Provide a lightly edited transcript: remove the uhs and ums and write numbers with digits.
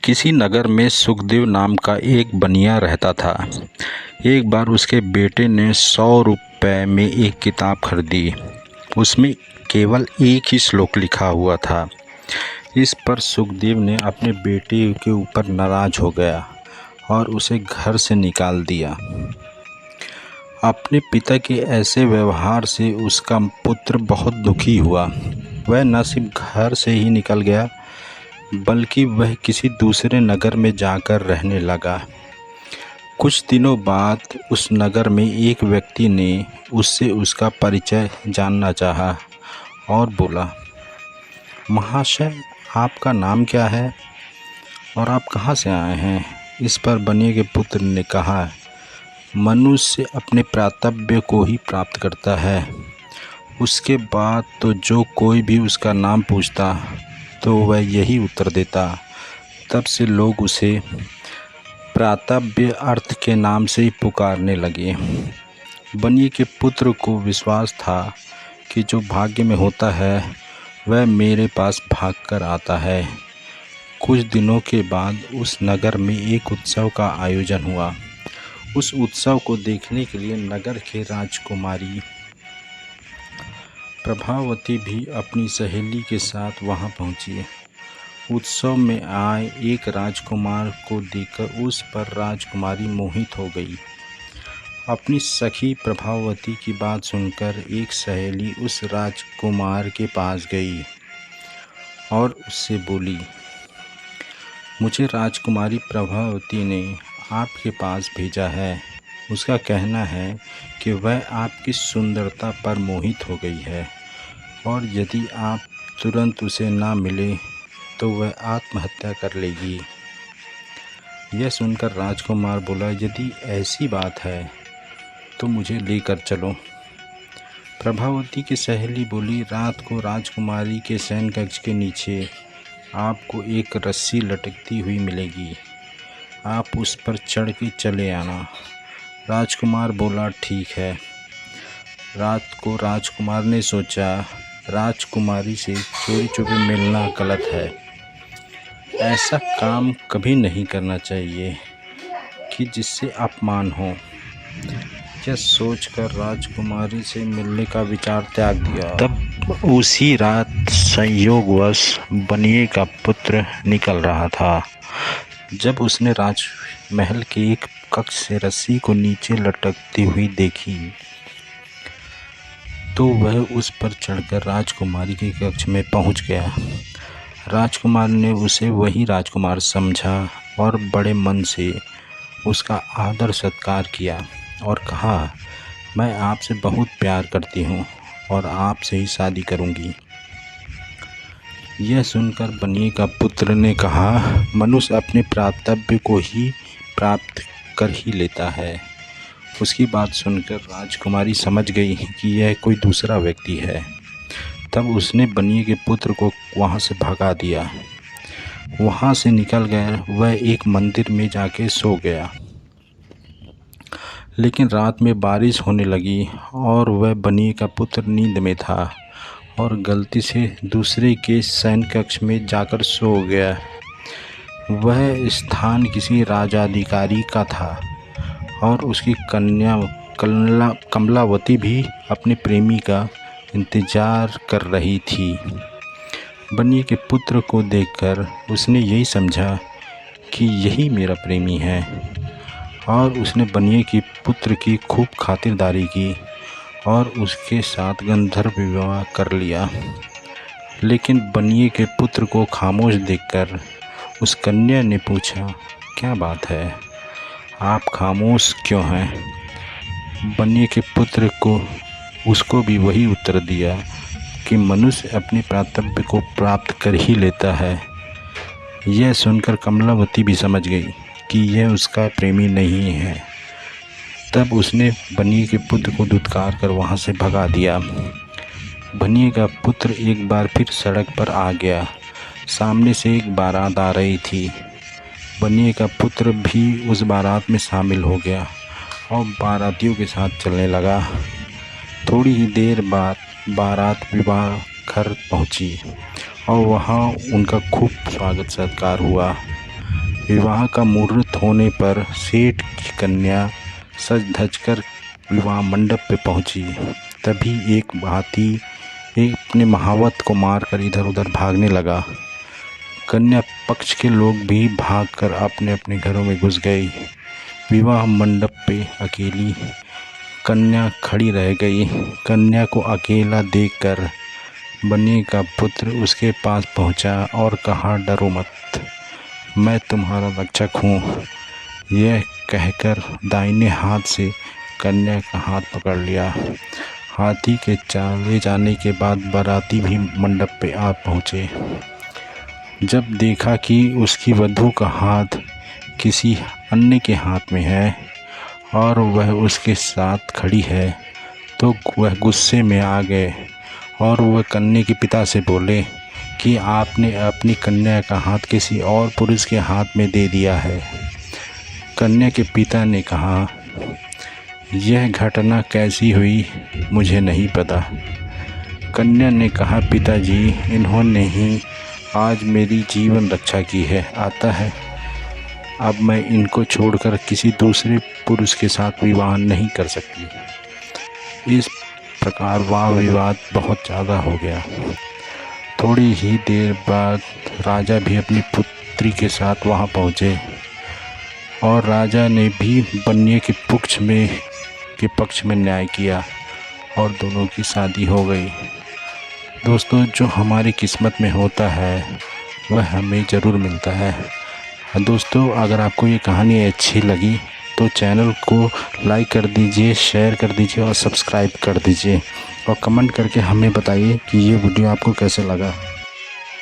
किसी नगर में सुखदेव नाम का एक बनिया रहता था। एक बार उसके बेटे ने 100 रुपये में एक किताब खरीदी। उसमें केवल एक ही श्लोक लिखा हुआ था। इस पर सुखदेव ने अपने बेटे के ऊपर नाराज हो गया और उसे घर से निकाल दिया। अपने पिता के ऐसे व्यवहार से उसका पुत्र बहुत दुखी हुआ। वह न सिर्फ घर से ही निकल गया बल्कि वह किसी दूसरे नगर में जाकर रहने लगा। कुछ दिनों बाद उस नगर में एक व्यक्ति ने उससे उसका परिचय जानना चाहा और बोला, महाशय, आपका नाम क्या है और आप कहाँ से आए हैं? इस पर बनिए के पुत्र ने कहा, मनुष्य अपने प्राप्तव्य को ही प्राप्त करता है। उसके बाद तो जो कोई भी उसका नाम पूछता तो वह यही उत्तर देता। तब से लोग उसे प्राप्तव्य अर्थ के नाम से ही पुकारने लगे। बनिए के पुत्र को विश्वास था कि जो भाग्य में होता है वह मेरे पास भागकर आता है। कुछ दिनों के बाद उस नगर में एक उत्सव का आयोजन हुआ। उस उत्सव को देखने के लिए नगर के राजकुमारी प्रभावती भी अपनी सहेली के साथ वहां पहुंची। उत्सव में आए एक राजकुमार को देखकर उस पर राजकुमारी मोहित हो गई। अपनी सखी प्रभावती की बात सुनकर एक सहेली उस राजकुमार के पास गई और उससे बोली, मुझे राजकुमारी प्रभावती ने आपके पास भेजा है। उसका कहना है कि वह आपकी सुंदरता पर मोहित हो गई है और यदि आप तुरंत उसे ना मिले तो वह आत्महत्या कर लेगी। यह सुनकर राजकुमार बोला, यदि ऐसी बात है तो मुझे लेकर चलो। प्रभावती की सहेली बोली, रात को राजकुमारी के शयन कक्ष के नीचे आपको एक रस्सी लटकती हुई मिलेगी। आप उस पर चढ़ के चले आना। राजकुमार बोला, ठीक है। रात को राजकुमार ने सोचा, राजकुमारी से चोरी छुपे मिलना गलत है। ऐसा काम कभी नहीं करना चाहिए कि जिससे अपमान हो। यह सोचकर राजकुमारी से मिलने का विचार त्याग दिया। तब उसी रात संयोगवश बनिए का पुत्र निकल रहा था। जब उसने राजमहल के एक कक्ष से रस्सी को नीचे लटकती हुई देखी तो वह उस पर चढ़कर राजकुमारी के कक्ष में पहुंच गया। राजकुमार ने उसे वही राजकुमार समझा और बड़े मन से उसका आदर सत्कार किया और कहा, मैं आपसे बहुत प्यार करती हूँ और आपसे ही शादी करूँगी। यह सुनकर बनिए का पुत्र ने कहा, मनुष्य अपने प्राप्तव्य को ही प्राप्त कर ही लेता है। उसकी बात सुनकर राजकुमारी समझ गई कि यह कोई दूसरा व्यक्ति है। तब उसने बनिए के पुत्र को वहाँ से भगा दिया। वहाँ से निकल गया वह एक मंदिर में जाके सो गया। लेकिन रात में बारिश होने लगी और वह बनिए का पुत्र नींद में था और गलती से दूसरे के शयन कक्ष में जाकर सो गया। वह स्थान किसी राजाधिकारी का था और उसकी कन्या कमलावती भी अपने प्रेमी का इंतज़ार कर रही थी। बनिए के पुत्र को देखकर उसने यही समझा कि यही मेरा प्रेमी है और उसने बनिए के पुत्र की खूब खातिरदारी की और उसके साथ गंधर्व विवाह कर लिया। लेकिन बनिए के पुत्र को खामोश देखकर उस कन्या ने पूछा, क्या बात है, आप खामोश क्यों हैं? बनिए के पुत्र को उसको भी वही उत्तर दिया कि मनुष्य अपने प्राप्तव्य को प्राप्त कर ही लेता है। यह सुनकर कमलावती भी समझ गई कि यह उसका प्रेमी नहीं है। तब उसने बनिए के पुत्र को धुतकार कर वहाँ से भगा दिया। बनिए का पुत्र एक बार फिर सड़क पर आ गया। सामने से एक बारात आ रही थी। बनिए का पुत्र भी उस बारात में शामिल हो गया और बारातियों के साथ चलने लगा। थोड़ी ही देर बाद बारात विवाह घर पहुंची और वहां उनका खूब स्वागत सत्कार हुआ। विवाह का मुहूर्त होने पर सेठ की कन्या सज धज कर विवाह मंडप पे पहुंची। तभी एक हाथी अपने महावत को मारकर इधर उधर भागने लगा। कन्या पक्ष के लोग भी भागकर अपने अपने घरों में घुस गए। विवाह मंडप पे अकेली कन्या खड़ी रह गई। कन्या को अकेला देखकर बनिए का पुत्र उसके पास पहुंचा और कहा, डरो मत, मैं तुम्हारा रक्षक हूँ। यह कहकर दाहिने हाथ से कन्या का हाथ पकड़ लिया। हाथी के चले जाने के बाद बाराती भी मंडप पे आ पहुँचे। जब देखा कि उसकी वधू का हाथ किसी अन्य के हाथ में है और वह उसके साथ खड़ी है तो वह गुस्से में आ गए और वह कन्या के पिता से बोले कि आपने अपनी कन्या का हाथ किसी और पुरुष के हाथ में दे दिया है। कन्या के पिता ने कहा, यह घटना कैसी हुई मुझे नहीं पता। कन्या ने कहा, पिताजी, इन्होंने ही आज मेरी जीवन रक्षा की है। आता है अब मैं इनको छोड़कर किसी दूसरे पुरुष के साथ विवाह नहीं कर सकती। इस प्रकार वाद विवाद बहुत ज़्यादा हो गया। थोड़ी ही देर बाद राजा भी अपनी पुत्री के साथ वहां पहुंचे और राजा ने भी बनिए के पक्ष में न्याय किया और दोनों की शादी हो गई। दोस्तों, जो हमारी किस्मत में होता है वह हमें ज़रूर मिलता है। दोस्तों, अगर आपको ये कहानी अच्छी लगी तो चैनल को लाइक कर दीजिए, शेयर कर दीजिए और सब्सक्राइब कर दीजिए और कमेंट करके हमें बताइए कि ये वीडियो आपको कैसे लगा।